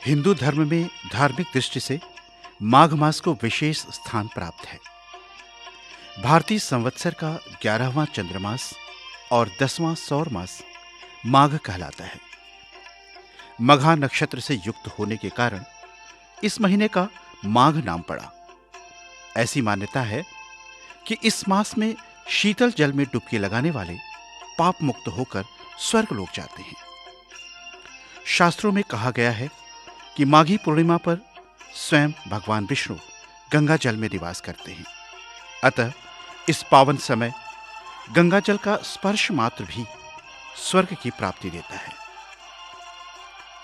हिंदू धर्म में धार्मिक दृष्टि से माघ मास को विशेष स्थान प्राप्त है। भारतीय संवत्सर का 11वां चंद्रमास और 10वां सौर मास माघ कहलाता है। मघा नक्षत्र से युक्त होने के कारण इस महीने का माघ नाम पड़ा। ऐसी मान्यता है कि इस मास में शीतल जल में डुबकी लगाने वाले पाप मुक्त होकर स्वर्ग लोक जाते हैं। शास्त्रों में कहा गया है कि माघी पूर्णिमा पर स्वयं भगवान विष्णु गंगा जल में निवास करते हैं। अतः इस पावन समय गंगा जल का स्पर्श मात्र भी स्वर्ग की प्राप्ति देता है।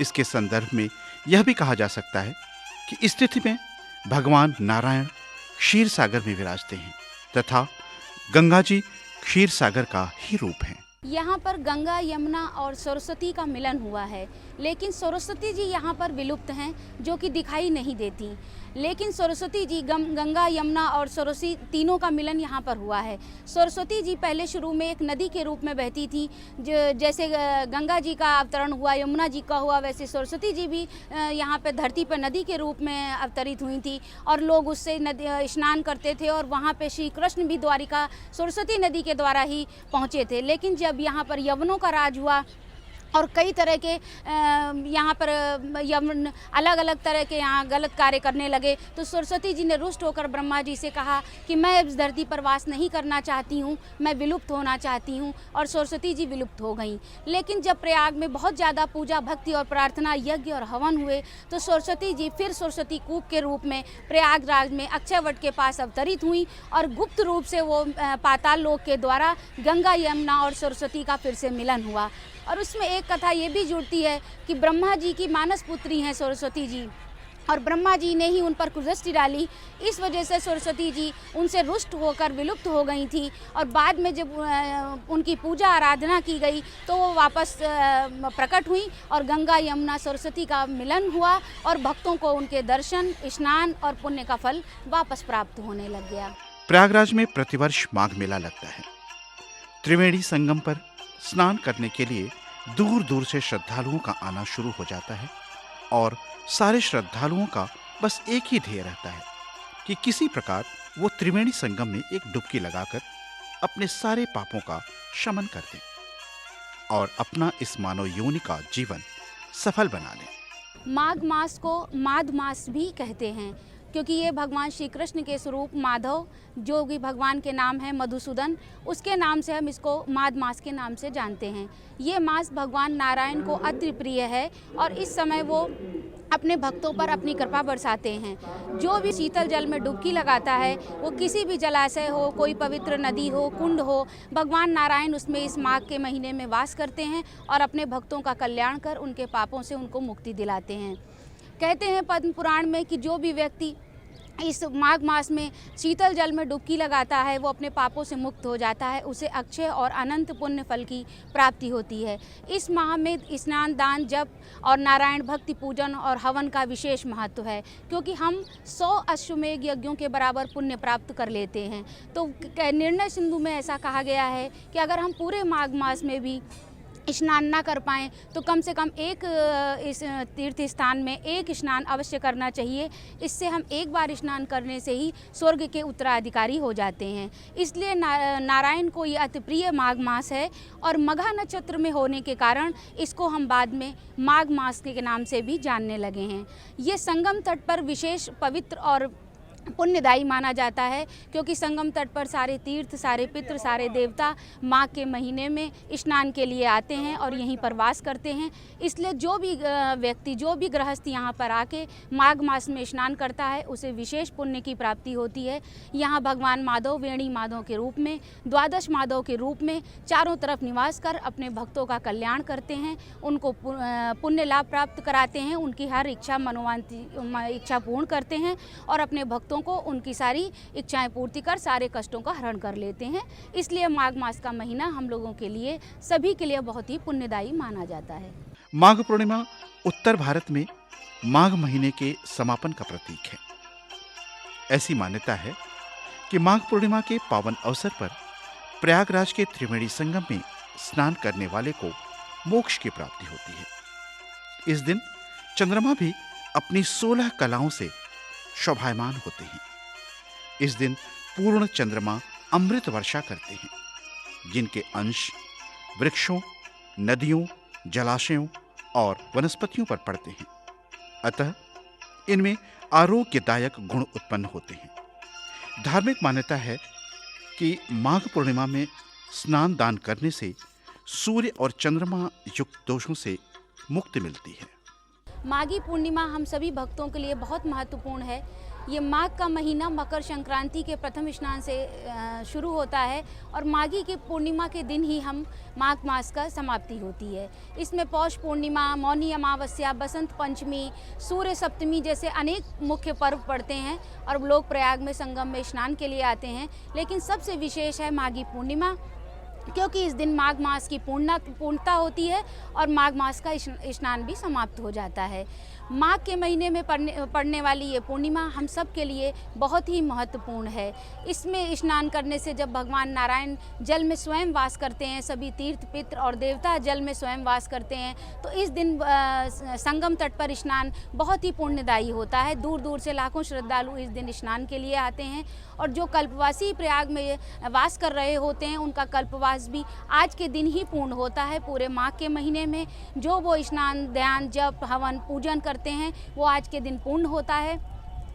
इसके संदर्भ में यह भी कहा जा सकता है कि इस तिथि में भगवान नारायण क्षीर सागर में विराजते हैं तथा गंगा जी क्षीर सागर का ही रूप हैं। यहाँ पर गंगा, यमुना और सरस्वती का मिलन हुआ है, लेकिन सरस्वती जी यहाँ पर विलुप्त हैं, जो कि दिखाई नहीं देती। लेकिन सरस्वती जी गंगा, यमुना और सरस्वती तीनों का मिलन यहाँ पर हुआ है। सरस्वती जी पहले शुरू में एक नदी के रूप में बहती थी, जैसे गंगा जी का अवतरण हुआ, यमुना जी का हुआ, वैसे सरस्वती जी भी यहाँ पे धरती पर नदी के रूप में अवतरित हुई थी और लोग उससे नदी स्नान करते थे और वहाँ पे श्री कृष्ण भी द्वारिका सरस्वती नदी के द्वारा ही पहुँचे थे। लेकिन जब यहाँ पर यवनों का राज हुआ और कई तरह के यहाँ पर यमन अलग अलग तरह के यहाँ गलत कार्य करने लगे, तो सरस्वती जी ने रुष्ट होकर ब्रह्मा जी से कहा कि मैं इस धरती पर वास नहीं करना चाहती हूँ, मैं विलुप्त होना चाहती हूँ, और सरस्वती जी विलुप्त हो गईं। लेकिन जब प्रयाग में बहुत ज़्यादा पूजा भक्ति और प्रार्थना, यज्ञ और हवन हुए, तो सरस्वती जी फिर सरस्वती कूप के रूप में प्रयागराज में अक्षयवट के पास अवतरित हुई और गुप्त रूप से वो पाताल लोक के द्वारा गंगा, यमुना और सरस्वती का फिर से मिलन हुआ। और उसमें एक कथा ये भी जुड़ती है कि ब्रह्मा जी की मानस पुत्री हैं सरस्वती जी, और ब्रह्मा जी ने ही उन पर कुदृष्टि डाली। इस वजह से सरस्वती जी उनसे रुष्ट होकर विलुप्त हो गई थी, और बाद में जब उनकी पूजा आराधना की गई तो वो वापस प्रकट हुई और गंगा, यमुना, सरस्वती का मिलन हुआ और भक्तों को उनके दर्शन, स्नान और पुण्य का फल वापस प्राप्त होने लग गया। प्रयागराज में प्रतिवर्ष माघ मेला लगता है। त्रिवेणी संगम पर स्नान करने के लिए दूर दूर से श्रद्धालुओं का आना शुरू हो जाता है और सारे श्रद्धालुओं का बस एक ही ध्येय रहता है कि किसी प्रकार वो त्रिवेणी संगम में एक डुबकी लगाकर अपने सारे पापों का शमन कर दें और अपना इस मानव योनि का जीवन सफल बना लें। माघ मास को माध मास भी कहते हैं, क्योंकि ये भगवान श्री कृष्ण के स्वरूप माधव, जो कि भगवान के नाम है मधुसूदन, उसके नाम से हम इसको माघ मास के नाम से जानते हैं। ये मास भगवान नारायण को अति प्रिय है और इस समय वो अपने भक्तों पर अपनी कृपा बरसाते हैं। जो भी शीतल जल में डुबकी लगाता है, वो किसी भी जलाशय हो, कोई पवित्र नदी हो, कुंड हो, भगवान नारायण उसमें इस माघ के महीने में वास करते हैं और अपने भक्तों का कल्याण कर उनके पापों से उनको मुक्ति दिलाते हैं। कहते हैं पद्म पुराण में कि जो भी व्यक्ति इस माघ मास में शीतल जल में डुबकी लगाता है, वो अपने पापों से मुक्त हो जाता है, उसे अक्षय और अनंत पुण्य फल की प्राप्ति होती है। इस माह में स्नान, दान, जप और नारायण भक्ति पूजन और हवन का विशेष महत्व है, क्योंकि हम 100 अश्वमेध यज्ञों के बराबर पुण्य प्राप्त कर लेते हैं। तो निर्णय सिंधु में ऐसा कहा गया है कि अगर हम पूरे माघ मास में भी स्नान ना कर पाएँ तो कम से कम एक इस तीर्थ स्थान में एक स्नान अवश्य करना चाहिए। इससे हम एक बार स्नान करने से ही स्वर्ग के उत्तराधिकारी हो जाते हैं। इसलिए नारायण को ये अति प्रिय माघ मास है और मघा नक्षत्र में होने के कारण इसको हम बाद में माघ मास के नाम से भी जानने लगे हैं। ये संगम तट पर विशेष पवित्र और पुण्यदायी माना जाता है, क्योंकि संगम तट पर सारे तीर्थ, सारे पितृ, सारे देवता माघ के महीने में स्नान के लिए आते हैं और यहीं पर वास करते हैं। इसलिए जो भी व्यक्ति, जो भी गृहस्थ यहाँ पर आके माघ मास में स्नान करता है, उसे विशेष पुण्य की प्राप्ति होती है। यहाँ भगवान माधव वेणी माधव के रूप में, द्वादश माधव के रूप में चारों तरफ निवास कर अपने भक्तों का कल्याण करते हैं, उनको पुण्य लाभ प्राप्त कराते हैं, उनकी हर इच्छा, मनोवांछित इच्छा पूर्ण करते हैं और अपने भक्तों को उनकी सारी इच्छाएं पूर्ति कर सारे कष्टों का हरण कर लेते हैं। इसलिए माघ मास का महीना हम लोगों के लिए, सभी के लिए बहुत ही पुण्यदायी माना जाता है। माघ पूर्णिमा उत्तर भारत में माघ महीने के समापन का प्रतीक है। ऐसी मान्यता है कि माघ पूर्णिमा के पावन अवसर पर प्रयागराज के त्रिवेणी संगम में स्नान करने वाले को मोक्ष की प्राप्ति होती है। इस दिन चंद्रमा भी अपनी 16 कलाओं से शोभायमान होते हैं। इस दिन पूर्ण चंद्रमा अमृत वर्षा करते हैं, जिनके अंश वृक्षों, नदियों, जलाशयों और वनस्पतियों पर पड़ते हैं। अतः इनमें आरोग्यदायक गुण उत्पन्न होते हैं। धार्मिक मान्यता है कि माघ पूर्णिमा में स्नान दान करने से सूर्य और चंद्रमा युक्त दोषों से मुक्ति मिलती है। माघी पूर्णिमा हम सभी भक्तों के लिए बहुत महत्वपूर्ण है। ये माघ का महीना मकर संक्रांति के प्रथम स्नान से शुरू होता है और माघी की पूर्णिमा के दिन ही हम माघ मास का समाप्ति होती है। इसमें पौष पूर्णिमा, मौनी अमावस्या, बसंत पंचमी, सूर्य सप्तमी जैसे अनेक मुख्य पर्व पड़ते हैं और लोग प्रयाग में संगम में स्नान के लिए आते हैं। लेकिन सबसे विशेष है माघी पूर्णिमा, क्योंकि इस दिन माघ मास की पूर्णता होती है और माघ मास का स्नान भी समाप्त हो जाता है। माघ के महीने में पड़ने वाली ये पूर्णिमा हम सब के लिए बहुत ही महत्वपूर्ण है। इसमें स्नान करने से जब भगवान नारायण जल में स्वयं वास करते हैं, सभी तीर्थ पित्र और देवता जल में स्वयं वास करते हैं, तो इस दिन संगम तट पर स्नान बहुत ही पुण्यदायी होता है। दूर दूर से लाखों श्रद्धालु इस दिन स्नान के लिए आते हैं और जो कल्पवासी प्रयाग में वास कर रहे होते हैं, उनका कल्पवास भी आज के दिन ही पूर्ण होता है। पूरे माघ के महीने में जो वो स्नान, ध्यान, जप, हवन, पूजन करते हैं, वो आज के दिन पूर्ण होता है।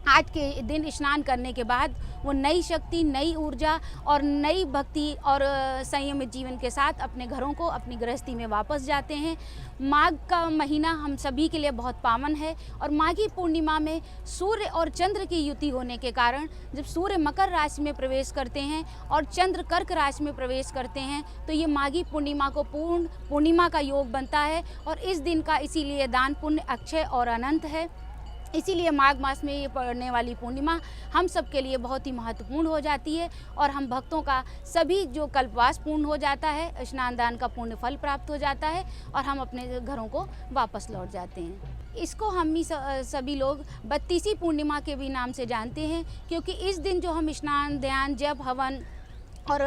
आज के दिन स्नान करने के बाद वो नई शक्ति, नई ऊर्जा और नई भक्ति और संयमित जीवन के साथ अपने घरों को, अपनी गृहस्थी में वापस जाते हैं। माघ का महीना हम सभी के लिए बहुत पावन है और माघी पूर्णिमा में सूर्य और चंद्र की युति होने के कारण जब सूर्य मकर राशि में प्रवेश करते हैं और चंद्र कर्क राशि में प्रवेश करते हैं, तो ये माघी पूर्णिमा को पूर्ण पूर्णिमा का योग बनता है और इस दिन का इसीलिए दान पुण्य अक्षय और अनंत है। इसीलिए माघ मास में ये पड़ने वाली पूर्णिमा हम सब के लिए बहुत ही महत्वपूर्ण हो जाती है और हम भक्तों का सभी जो कल्पवास पूर्ण हो जाता है, स्नान दान का पुण्य फल प्राप्त हो जाता है और हम अपने घरों को वापस लौट जाते हैं। इसको हम ही सभी लोग 32वीं पूर्णिमा के भी नाम से जानते हैं, क्योंकि इस दिन जो हम स्नान, ध्यान, जप, हवन और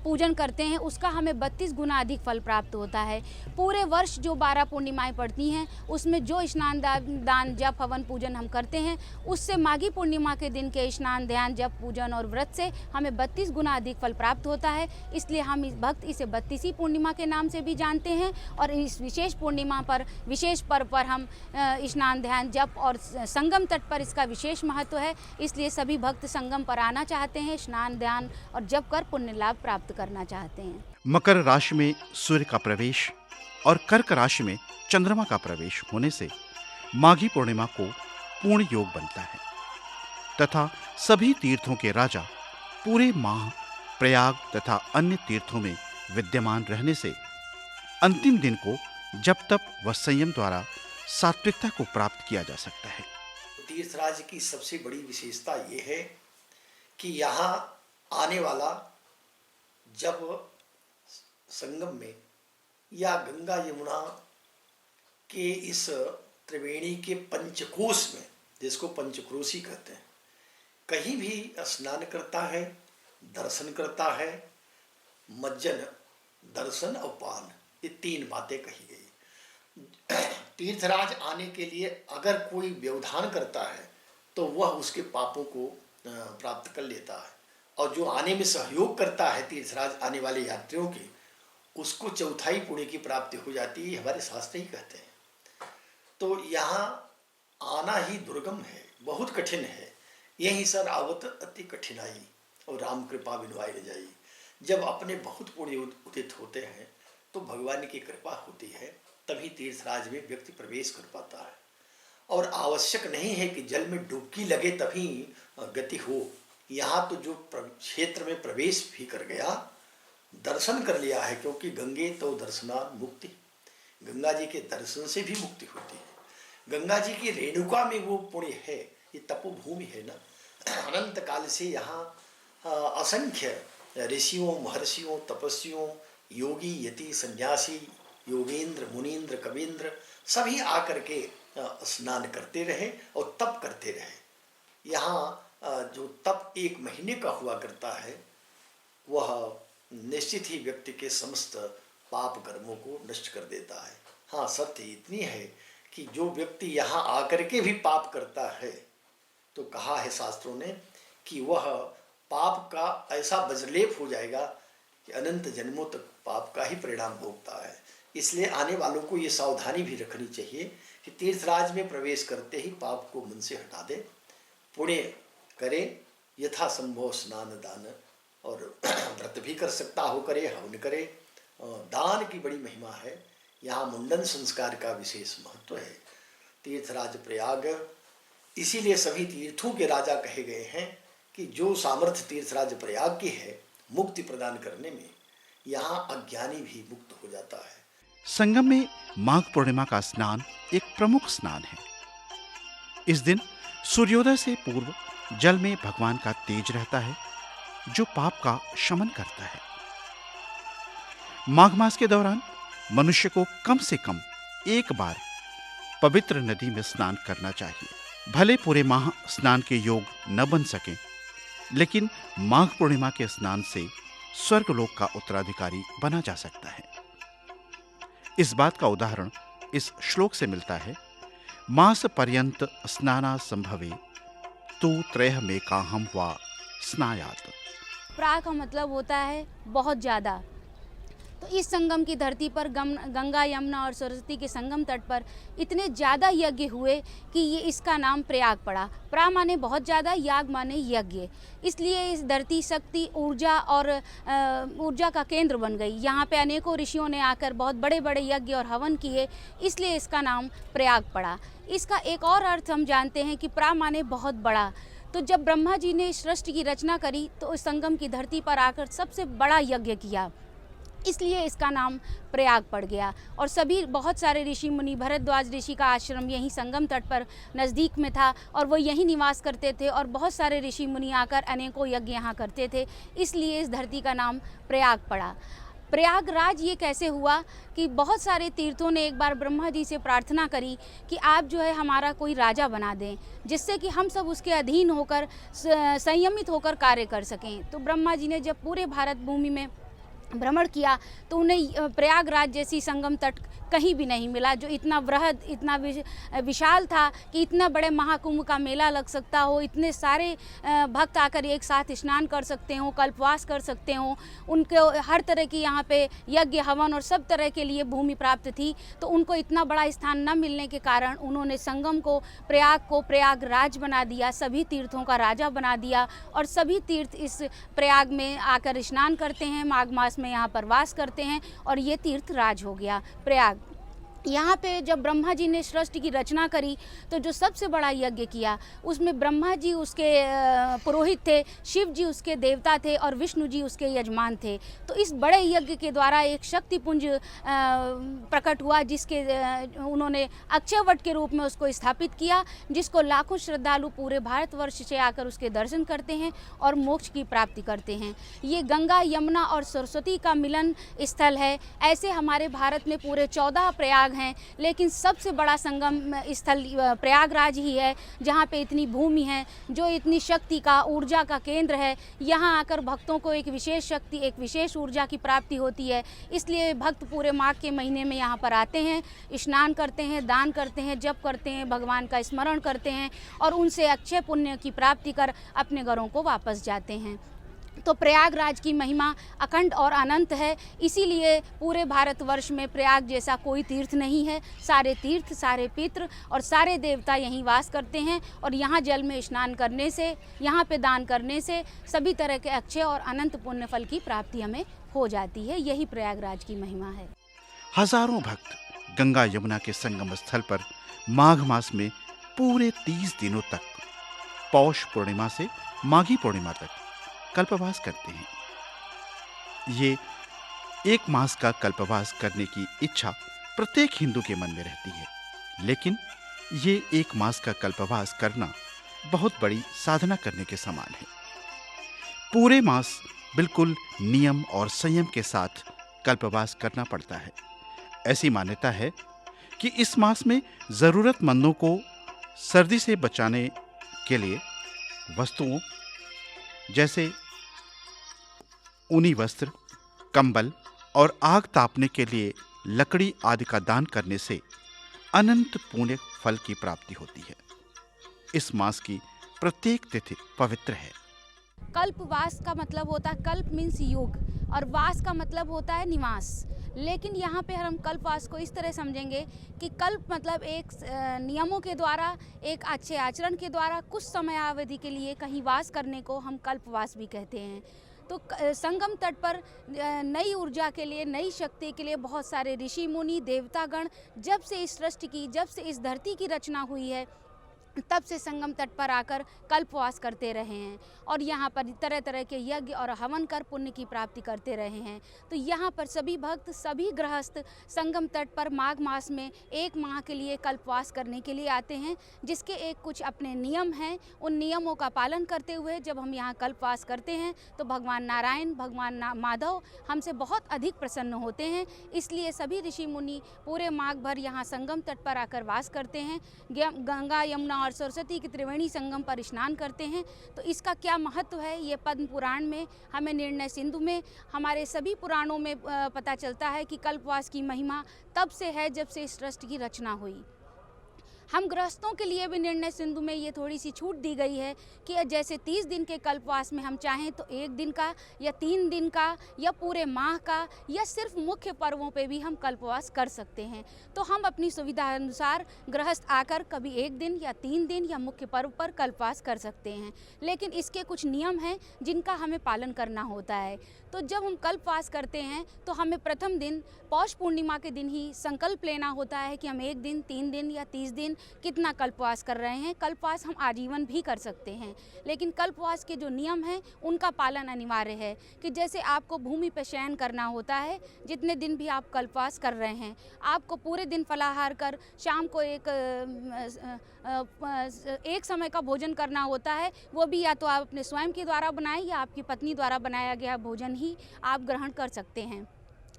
पूजन करते हैं, उसका हमें 32 गुना अधिक फल प्राप्त होता है। पूरे वर्ष जो 12 पूर्णिमाएं पड़ती हैं, उसमें जो स्नान, दान, जप, हवन, पूजन हम करते हैं, उससे माघी पूर्णिमा के दिन के स्नान, ध्यान, जप, पूजन और व्रत से हमें 32 गुना अधिक फल प्राप्त होता है। इसलिए हम इस भक्त इसे 32वीं पूर्णिमा के नाम से भी जानते हैं और इस विशेष पूर्णिमा पर, विशेष पर्व पर हम स्नान, ध्यान, जप और संगम तट पर इसका विशेष महत्व है। इसलिए सभी भक्त संगम पर आना चाहते हैं, स्नान, ध्यान और जप कर पुण्य लाभ प्राप्त करना चाहते हैं। मकर राशि में सूर्य का प्रवेश और कर्क राशि में चंद्रमा का प्रवेश होने से माघी पूर्णिमा को पूर्ण योग बनता है तथा सभी तीर्थों के राजा पूरे माह प्रयाग तथा अन्य तीर्थों में विद्यमान रहने से अंतिम दिन को जप तप व संयम द्वारा सात्विकता को प्राप्त किया जा सकता है। तीर्थराज की सबसे बड़ी विशेषता ये है कि यहाँ आने वाला जब संगम में या गंगा यमुना के इस त्रिवेणी के पंचकोश में, जिसको पंचक्रोशी कहते हैं, कहीं भी स्नान करता है, दर्शन करता है, मज्जन, दर्शन और पान, ये 3 बातें कही गई। तीर्थराज आने के लिए अगर कोई व्यवधान करता है तो वह उसके पापों को प्राप्त कर लेता है, और जो आने में सहयोग करता है तीर्थराज आने वाले यात्रियों के, उसको चौथाई पुण्य की प्राप्ति हो जाती है, हमारे शास्त्र ही कहते हैं। तो यहाँ आना ही दुर्गम है, बहुत कठिन है। यही सर आवत अति कठिनाई और राम कृपा बिनवाई न जाई। जब अपने बहुत पुण्य उदित होते हैं तो भगवान की कृपा होती है, तभी तीर्थराज में व्यक्ति प्रवेश कर पाता है। और आवश्यक नहीं है कि जल में डुबकी लगे तभी गति हो। यहाँ तो जो क्षेत्र में प्रवेश भी कर गया, दर्शन कर लिया है, क्योंकि गंगे तो दर्शनात् मुक्ति, गंगा जी के दर्शन से भी मुक्ति होती है। गंगा जी की रेणुका में वो पुण्य है, ये तपोभूमि है ना। अनंत काल से यहाँ असंख्य ऋषियों, महर्षियों, तपस्वियों, योगी, यति, सन्यासी, योगेंद्र, मुनीन्द्र, कवींद्र सभी आकर के स्नान करते रहे और तप करते रहे। यहाँ जो तप 1 महीने का हुआ करता है, वह निश्चित ही व्यक्ति के समस्त पाप कर्मों को नष्ट कर देता है। हाँ, शर्त इतनी है कि जो व्यक्ति यहाँ आकर के भी पाप करता है, तो कहा है शास्त्रों ने कि वह पाप का ऐसा वज्रलेप हो जाएगा कि अनंत जन्मों तक पाप का ही परिणाम भोगता है। इसलिए आने वालों को ये सावधानी भी रखनी चाहिए कि तीर्थराज में प्रवेश करते ही पाप को मन से हटा दे, पुण्य करे, यथा संभव स्नान दान, और व्रत भी कर सकता हो करे, हवन करे। दान की बड़ी महिमा है। यहाँ मुंडन संस्कार का विशेष महत्व है। तीर्थराज प्रयाग इसीलिए सभी तीर्थों के राजा कहे गए हैं कि जो सामर्थ्य तीर्थराज प्रयाग की है मुक्ति प्रदान करने में, यहाँ अज्ञानी भी मुक्त हो जाता है। संगम में माघ पूर्णिमा का स्नान एक प्रमुख स्नान है। इस दिन सूर्योदय से पूर्व जल में भगवान का तेज रहता है, जो पाप का शमन करता है। माघ मास के दौरान मनुष्य को कम से कम एक बार पवित्र नदी में स्नान करना चाहिए। भले पूरे माह स्नान के योग न बन सकें, लेकिन माघ पूर्णिमा के स्नान से स्वर्गलोक का उत्तराधिकारी बना जा सकता है। इस बात का उदाहरण इस श्लोक से मिलता है। मास पर्यंत स्नाना संभवे तु त्रयः में काहम वा स्नायात। प्राग का मतलब होता है बहुत ज़्यादा। तो इस संगम की धरती पर गंगा, यमुना और सरस्वती के संगम तट पर इतने ज़्यादा यज्ञ हुए कि ये इसका नाम प्रयाग पड़ा। प्रा माने बहुत ज़्यादा, याग माने यज्ञ। इसलिए इस धरती शक्ति, ऊर्जा और ऊर्जा का केंद्र बन गई। यहाँ पे अनेकों ऋषियों ने आकर बहुत बड़े बड़े यज्ञ और हवन किए, इसलिए इसका नाम प्रयाग पड़ा। इसका एक और अर्थ हम जानते हैं कि प्रा माने बहुत बड़ा। तो जब ब्रह्मा जी ने सृष्टि की रचना करी तो इस संगम की धरती पर आकर सबसे बड़ा यज्ञ किया, इसलिए इसका नाम प्रयाग पड़ गया। और सभी बहुत सारे ऋषि मुनि, भरद्वाज ऋषि का आश्रम यहीं संगम तट पर नज़दीक में था और वो यहीं निवास करते थे, और बहुत सारे ऋषि मुनि आकर अनेकों यज्ञ यहाँ करते थे, इसलिए इस धरती का नाम प्रयाग पड़ा। प्रयागराज ये कैसे हुआ कि बहुत सारे तीर्थों ने एक बार ब्रह्मा जी से प्रार्थना करी कि आप जो है हमारा कोई राजा बना दें, जिससे कि हम सब उसके अधीन होकर संयमित होकर कार्य कर सकें। तो ब्रह्मा जी ने जब पूरे भारत भूमि में भ्रमण किया तो उन्हें प्रयागराज जैसी संगम तट कहीं भी नहीं मिला, जो इतना बृहद, इतना विशाल था कि इतना बड़े महाकुंभ का मेला लग सकता हो, इतने सारे भक्त आकर एक साथ स्नान कर सकते हो, कल्पवास कर सकते हो। उनको हर तरह की यहाँ पे यज्ञ, हवन और सब तरह के लिए भूमि प्राप्त थी। तो उनको इतना बड़ा स्थान न मिलने के कारण उन्होंने संगम को प्रयागराज बना दिया, सभी तीर्थों का राजा बना दिया, और सभी तीर्थ इस प्रयाग में आकर स्नान करते हैं, माघ मास में यहाँ पर वास करते हैं, और ये तीर्थ राज हो गया प्रयाग। यहाँ पे जब ब्रह्मा जी ने सृष्टि की रचना करी तो जो सबसे बड़ा यज्ञ किया उसमें ब्रह्मा जी उसके पुरोहित थे, शिव जी उसके देवता थे और विष्णु जी उसके यजमान थे। तो इस बड़े यज्ञ के द्वारा एक शक्तिपुंज प्रकट हुआ, जिसके उन्होंने अक्षयवट के रूप में उसको स्थापित किया, जिसको लाखों श्रद्धालु पूरे भारतवर्ष से आकर उसके दर्शन करते हैं और मोक्ष की प्राप्ति करते हैं। ये गंगा, यमुना और सरस्वती का मिलन स्थल है। ऐसे हमारे भारत में पूरे 14 प्रयाग हैं, लेकिन सबसे बड़ा संगम स्थल प्रयागराज ही है, जहाँ पे इतनी भूमि है, जो इतनी शक्ति का, ऊर्जा का केंद्र है। यहाँ आकर भक्तों को एक विशेष शक्ति, एक विशेष ऊर्जा की प्राप्ति होती है। इसलिए भक्त पूरे माघ के महीने में यहाँ पर आते हैं, स्नान करते हैं, दान करते हैं, जप करते हैं, भगवान का स्मरण करते हैं और उनसे अक्षय पुण्य की प्राप्ति कर अपने घरों को वापस जाते हैं। तो प्रयागराज की महिमा अखंड और अनंत है। इसीलिए पूरे भारतवर्ष में प्रयाग जैसा कोई तीर्थ नहीं है। सारे तीर्थ, सारे पितृ और सारे देवता यहीं वास करते हैं, और यहाँ जल में स्नान करने से, यहाँ पे दान करने से सभी तरह के अक्षय और अनंत पुण्य फल की प्राप्ति हमें हो जाती है। यही प्रयागराज की महिमा है। हजारों भक्त गंगा यमुना के संगम स्थल पर माघ मास में पूरे 30 दिनों तक, पौष पूर्णिमा से माघी पूर्णिमा तक कल्पवास करते हैं। ये एक मास का कल्पवास करने की इच्छा प्रत्येक हिंदू के मन में रहती है, लेकिन ये एक मास का कल्पवास करना बहुत बड़ी साधना करने के समान है। पूरे मास बिल्कुल नियम और संयम के साथ कल्पवास करना पड़ता है। ऐसी मान्यता है कि इस मास में जरूरतमंदों को सर्दी से बचाने के लिए वस्तुओं जैसे ऊनी वस्त्र, कंबल और आग तापने के लिए लकड़ी आदि का दान करने से अनंत पुण्य फल की प्राप्ति होती है। इस मास की प्रत्येक तिथि पवित्र है। कल्पवास का मतलब होता है, कल्प मीन्स युग, और वास का मतलब होता है निवास। लेकिन यहाँ पे हम कल्पवास को इस तरह समझेंगे कि कल्प मतलब एक नियमों के द्वारा, एक अच्छे आचरण के द्वारा कुछ समयावधि के लिए कहीं वास करने को हम कल्पवास भी कहते हैं। तो संगम तट पर नई ऊर्जा के लिए, नई शक्ति के लिए बहुत सारे ऋषि मुनि, देवतागण जब से इस सृष्टि की, जब से इस धरती की रचना हुई है, तब से संगम तट पर आकर कल्पवास करते रहे हैं और यहाँ पर तरह तरह के यज्ञ और हवन कर पुण्य की प्राप्ति करते रहे हैं। तो यहाँ पर सभी भक्त, सभी गृहस्थ संगम तट पर माघ मास में 1 माह के लिए कल्पवास करने के लिए आते हैं, जिसके एक कुछ अपने नियम हैं। उन नियमों का पालन करते हुए जब हम यहाँ कल्पवास करते हैं तो भगवान नारायण, भगवान माधव हमसे बहुत अधिक प्रसन्न होते हैं। इसलिए सभी ऋषि मुनि पूरे माघ भर यहाँ संगम तट पर आकर वास करते हैं, गंगा, यमुना और सरस्वती के त्रिवेणी संगम पर स्नान करते हैं। तो इसका क्या महत्व है, ये पद्म पुराण में, हमें निर्णय सिंधु में, हमारे सभी पुराणों में पता चलता है कि कल्पवास की महिमा तब से है जब से इस सृष्टि की रचना हुई। हम गृहस्थों के लिए भी निर्णय सिंधु में ये थोड़ी सी छूट दी गई है कि जैसे 30 दिन के कल्पवास में हम चाहें तो 1 दिन का या 3 दिन का या पूरे माह का या सिर्फ मुख्य पर्वों पे भी हम कल्पवास कर सकते हैं। तो हम अपनी सुविधा अनुसार गृहस्थ आकर कभी 1 दिन या 3 दिन या मुख्य पर्व पर कल्पवास कर सकते हैं, लेकिन इसके कुछ नियम हैं जिनका हमें पालन करना होता है। तो जब हम कल्पवास करते हैं तो हमें प्रथम दिन पौष पूर्णिमा के दिन ही संकल्प लेना होता है कि हम 1 दिन, 3 दिन या 30 दिन कितना कल्पवास कर रहे हैं। कल्पवास हम आजीवन भी कर सकते हैं, लेकिन कल्पवास के जो नियम हैं उनका पालन अनिवार्य है। कि जैसे आपको भूमि पर शयन करना होता है, जितने दिन भी आप कल्पवास कर रहे हैं, आपको पूरे दिन फलाहार कर शाम को एक समय का भोजन करना होता है। वो भी या तो आप अपने स्वयं के द्वारा बनाएं या आपकी पत्नी द्वारा बनाया गया भोजन ही आप ग्रहण कर सकते हैं।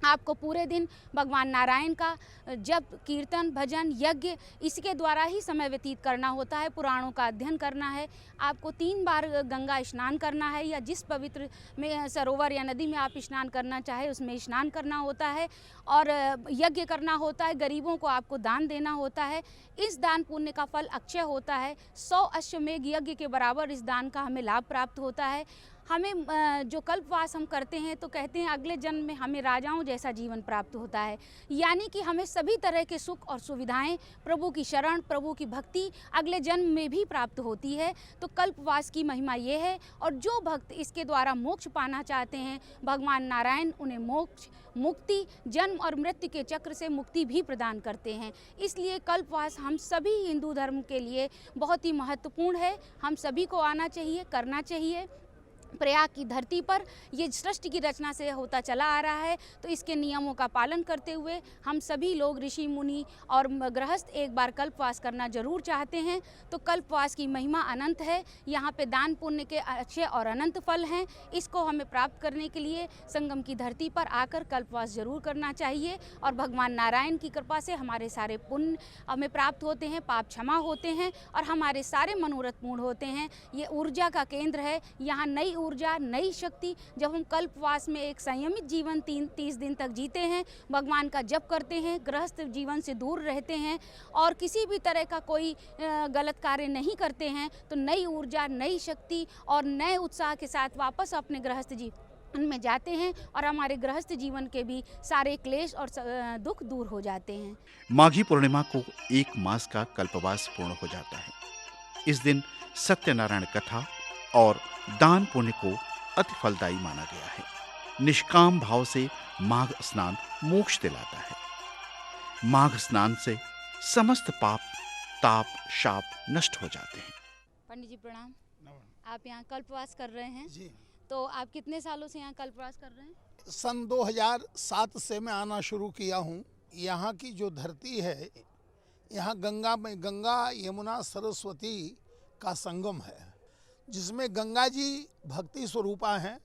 आपको पूरे दिन भगवान नारायण का जप, कीर्तन, भजन, यज्ञ इसके द्वारा ही समय व्यतीत करना होता है। पुराणों का अध्ययन करना है। आपको 3 बार गंगा स्नान करना है या जिस पवित्र में सरोवर या नदी में आप स्नान करना चाहे उसमें स्नान करना होता है और यज्ञ करना होता है। गरीबों को आपको दान देना होता है। इस दान पुण्य का फल अक्षय होता है। 100 अश्वमेघ यज्ञ के बराबर इस दान का हमें लाभ प्राप्त होता है। हमें जो कल्पवास हम करते हैं तो कहते हैं अगले जन्म में हमें राजाओं जैसा जीवन प्राप्त होता है, यानी कि हमें सभी तरह के सुख और सुविधाएं, प्रभु की शरण, प्रभु की भक्ति अगले जन्म में भी प्राप्त होती है। तो कल्पवास की महिमा ये है, और जो भक्त इसके द्वारा मोक्ष पाना चाहते हैं, भगवान नारायण उन्हें मोक्ष, मुक्ति, जन्म और मृत्यु के चक्र से मुक्ति भी प्रदान करते हैं। इसलिए कल्पवास हम सभी हिंदू धर्म के लिए बहुत ही महत्वपूर्ण है। हम सभी को आना चाहिए, करना चाहिए। प्रयाग की धरती पर ये सृष्टि की रचना से होता चला आ रहा है, तो इसके नियमों का पालन करते हुए हम सभी लोग, ऋषि मुनि और गृहस्थ एक बार कल्पवास करना जरूर चाहते हैं। तो कल्पवास की महिमा अनंत है। यहाँ पे दान पुण्य के अच्छे और अनंत फल हैं। इसको हमें प्राप्त करने के लिए संगम की धरती पर आकर कल्पवास जरूर करना चाहिए और भगवान नारायण की कृपा से हमारे सारे पुण्य हमें प्राप्त होते हैं, पाप क्षमा होते हैं और हमारे सारे मनोरथ पूर्ण होते हैं। ये ऊर्जा का केंद्र है। यहाँ नई ऊर्जा, नई शक्ति, जब हम कल्पवास में एक संयमित जीवन 30 दिन तक जीते हैं, भगवान का जप करते हैं, गृहस्थ जीवन से दूर रहते हैं और किसी भी तरह का कोई गलत कार्य नहीं करते हैं, तो नई ऊर्जा, नई शक्ति और नए उत्साह के साथ वापस अपने गृहस्थ जीवन में जाते हैं और हमारे गृहस्थ जीवन के भी सारे क्लेश और दुख दूर हो जाते हैं। माघी पूर्णिमा को 1 मास का कल्पवास पूर्ण हो जाता है। इस दिन सत्यनारायण कथा और दान पुण्य को अति फलदायी माना गया है। निष्काम भाव से माघ स्नान मोक्ष दिलाता है। माघ स्नान से समस्त पाप, ताप, शाप नष्ट हो जाते हैं। पंडित जी प्रणाम। आप यहाँ कल्पवास कर रहे हैं जी। तो आप कितने सालों से यहाँ कल्पवास कर रहे हैं? सन 2007 से मैं आना शुरू किया हूँ। यहाँ की जो धरती है, यहाँ गंगा यमुना सरस्वती का संगम है, जिसमें गंगा जी भक्ति स्वरूपा हैं,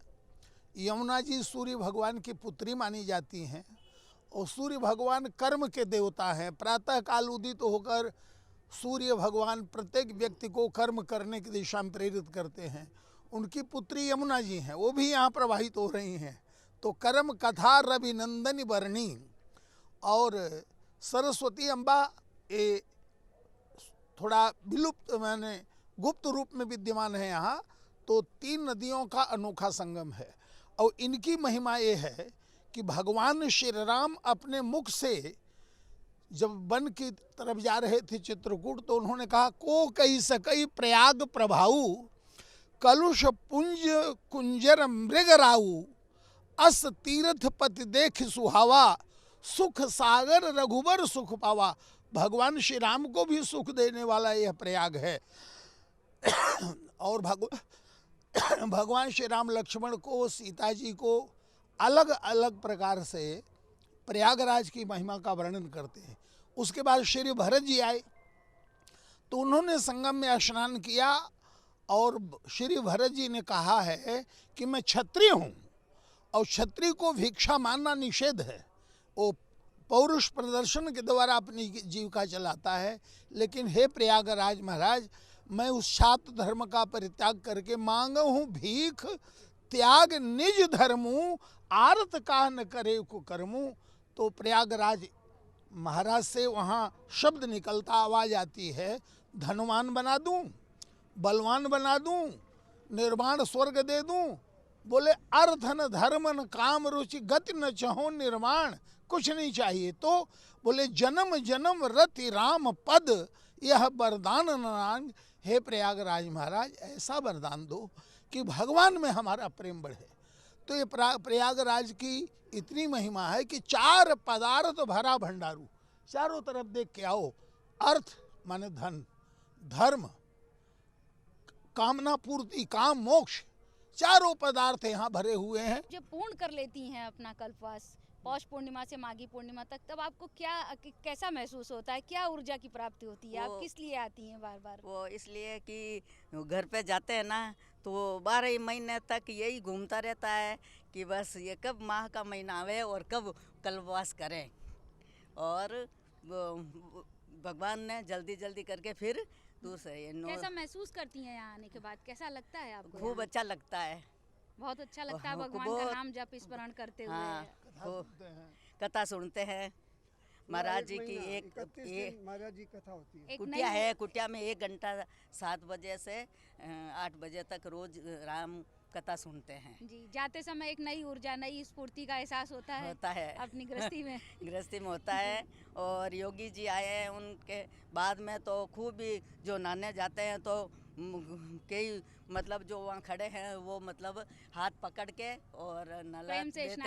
यमुना जी सूर्य भगवान की पुत्री मानी जाती हैं और सूर्य भगवान कर्म के देवता हैं। प्रातः काल उदित होकर सूर्य भगवान प्रत्येक व्यक्ति को कर्म करने की दिशा में प्रेरित करते हैं। उनकी पुत्री यमुना जी हैं, वो भी यहाँ प्रवाहित हो रही हैं। तो कर्म कथा रवि नंदनी वर्णी और सरस्वती अम्बा ये थोड़ा विलुप्त माने गुप्त रूप में विद्यमान है यहाँ, तो 3 नदियों का अनोखा संगम है। और इनकी महिमा ये है कि भगवान श्री राम अपने मुख से जब वन की तरफ जा रहे थे चित्रकूट, तो उन्होंने कहा को कही सकई प्रयाग प्रभाऊ, कलुष पुंज कुंजर मृगराऊ, अस तीर्थ पति देख सुहावा, सुख सागर रघुबर सुख पावा। भगवान श्री राम को भी सुख देने वाला यह प्रयाग है। और भगवान श्री राम लक्ष्मण को, सीता जी को अलग अलग प्रकार से प्रयागराज की महिमा का वर्णन करते हैं। उसके बाद श्री भरत जी आए तो उन्होंने संगम में स्नान किया और श्री भरत जी ने कहा है कि मैं क्षत्रिय हूँ और क्षत्रिय को भिक्षा मानना निषेध है। वो पौरुष प्रदर्शन के द्वारा अपनी जीविका चलाता है। लेकिन हे प्रयागराज महाराज, मैं उस छात्र धर्म का परित्याग करके मांगा हूँ भीख, त्याग निज धर्मू, आरत का न करे कुकर्मू। तो प्रयागराज महाराज से वहाँ शब्द निकलता, आवाज आती है, धनवान बना दूं, बलवान बना दूं, निर्माण स्वर्ग दे दूं। बोले अर्धन धर्मन काम रुचि गति न चाहो निर्माण, कुछ नहीं चाहिए। तो बोले जन्म जन्म रति राम पद, यह वरदान नांग। हे प्रयागराज महाराज, ऐसा वरदान दो कि भगवान में हमारा प्रेम बढ़े। तो ये प्रयागराज की इतनी महिमा है कि 4 पदार्थ भरा भंडारू, चारों तरफ देख के आओ। अर्थ माने धन, धर्म, कामना पूर्ति, काम मोक्ष, चारों पदार्थ यहाँ भरे हुए हैं। जब पूर्ण कर लेती हैं अपना कल्पवास पौष पूर्णिमा से माघी पूर्णिमा तक, तब आपको कैसा महसूस होता है? क्या ऊर्जा की प्राप्ति होती है? आप किस लिए आती हैं बार बार? वो इसलिए कि घर पे जाते हैं ना, तो 12 महीने तक यही घूमता रहता है कि बस ये कब माह का महीना आवे और कब कल्पवास करें। और भगवान ने जल्दी जल्दी करके फिर दूसरे कैसा महसूस करती हैं यहाँ आने के बाद? कैसा लगता है आपको? खूब अच्छा लगता है, बहुत अच्छा लगता है भगवान का नाम जप स्मरण करते हुए। हाँ, कथा सुनते हैं। महाराज जी की एक महाराज जी कथा होती है। कुटिया है, कुटिया में 1 घंटा 7 बजे से 8 बजे तक रोज राम कथा सुनते हैं जी। जाते समय एक नई ऊर्जा, नई स्फूर्ति का एहसास होता है अपनी गृहस्थी में। गृहस्थी में होता है। और योगी जी आए हैं, उनके बाद में तो खूब ही जो नहाने जाते हैं तो कई मतलब जो वहाँ खड़े हैं वो मतलब हाथ पकड़ के और नला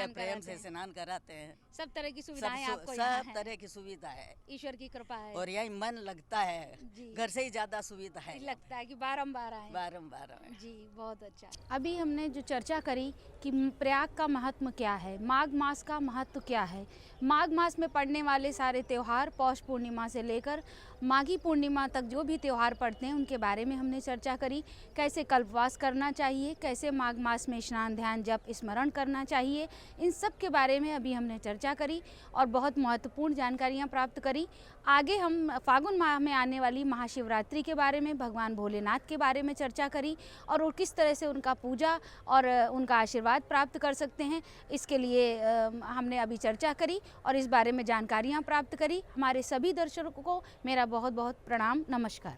प्रेम से स्नान कराते हैं। सब तरह की सुविधाएं आपको यहाँ हैं। सब तरह की सुविधा है, ईश्वर की कृपा है। और यही मन लगता है, घर से ही ज्यादा सुविधा है, लगता है कि बारंबार आए। बारंबार जी, बहुत अच्छा। अभी हमने जो चर्चा करी कि प्रयाग का महत्व क्या है, माघ मास का महत्व क्या है, माघ मास में पड़ने वाले सारे त्यौहार पौष पूर्णिमा से लेकर माघी पूर्णिमा तक जो भी त्यौहार पड़ते हैं उनके बारे में हमने चर्चा करी। कैसे कल्पवास करना चाहिए, कैसे माघ मास में स्नान ध्यान जप स्मरण करना चाहिए, इन सब के बारे में अभी हमने चर्चा करी और बहुत महत्वपूर्ण जानकारियाँ प्राप्त करी। आगे हम फागुन माह में आने वाली महाशिवरात्रि के बारे में, भगवान भोलेनाथ के बारे में चर्चा करी और वो किस तरह से उनका पूजा और उनका आशीर्वाद प्राप्त कर सकते हैं, इसके लिए हमने अभी चर्चा करी और इस बारे में जानकारियाँ प्राप्त करी। हमारे सभी दर्शकों को मेरा बहुत बहुत प्रणाम, नमस्कार।